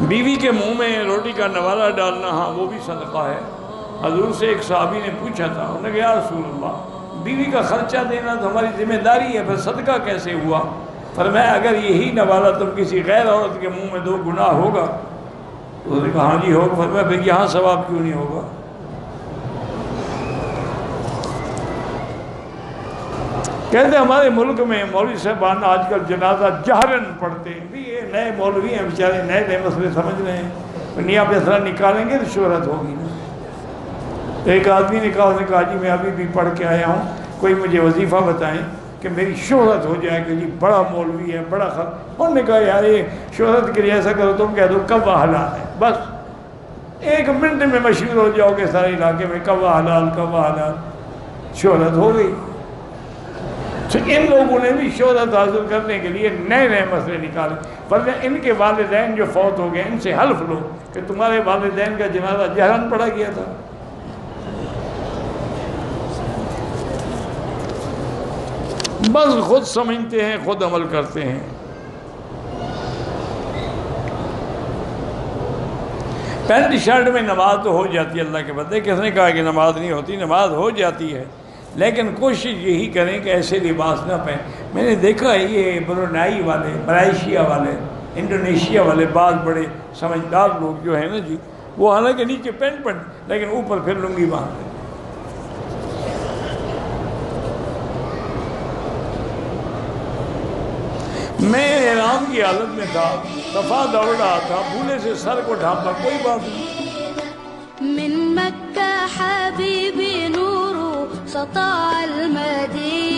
بیوی کے منہ میں روٹی کا نوالہ ڈالنا، ہاں وہ بھی صدقہ ہے۔ حضور سے ایک صحابی نے پوچھا تھا، انہوں نے کہا یا رسول اللہ، بیوی کا خرچہ دینا تو ہماری ذمہ داری ہے، پھر صدقہ کیسے ہوا؟ فرمایا اگر یہی نوالہ تم کسی غیر عورت کے منہ میں دو گناہ ہوگا، تو انہوں نے کہا ہاں جی ہوگا۔ فرمایا پھر یہاں ثواب کیوں نہیں ہوگا؟ کہتے ہمارے ملک میں مولوی صاحبان آج کل جنازہ جہرن پڑھتے ہیں، بھی یہ نئے مولوی ہیں بیچارے، نئے نئے مسئلے سمجھ رہے ہیں، نیاب فیصلہ نکالیں گے تو شہرت ہوگی نا۔ ایک آدمی نے کہا، اس نے کہا جی میں ابھی بھی پڑھ کے آیا ہوں، کوئی مجھے وظیفہ بتائیں کہ میری شہرت ہو جائے کہ جی بڑا مولوی ہے، بڑا انہوں نے کہا یار یہ شہرت کے لیے ایسا کرو تم کہہ دو کوا حلال ہے، بس 1 منٹ میں مشہور ہو جاؤ گے سارے علاقے میں، کوا حلال کوا حلال، شہرت ہو گئی۔ تو ان لوگوں نے بھی شہرت حاصل کرنے کے لیے نئے نئے مسئلے نکالے، ورنہ ان کے والدین جو فوت ہو گئے ان سے حلف لو کہ تمہارے والدین کا جنازہ جہرن پڑھا گیا تھا۔ بس خود سمجھتے ہیں، خود عمل کرتے ہیں۔ پینٹ شرٹ میں نماز تو ہو جاتی ہے، اللہ کے بندے، کس نے کہا کہ نماز نہیں ہوتی؟ نماز ہو جاتی ہے، لیکن کوشش یہی کریں کہ ایسے لباس نہ پہنیں۔ میں نے دیکھا ہے یہ برونائی والے، ملائیشیا والے، انڈونیشیا والے بعض بڑے سمجھدار لوگ جو ہیں نا جی، وہ حالانکہ نیچے پینٹ پہن لیکن اوپر پھر لنگی باندھ لیں۔ میں احرام کی حالت میں تھا، صفا دوڑ رہا تھا، بھولے سے سر کو ڈھانپا، کوئی بات نہیں۔ من مکہ حبیبی نور سطع المدینہ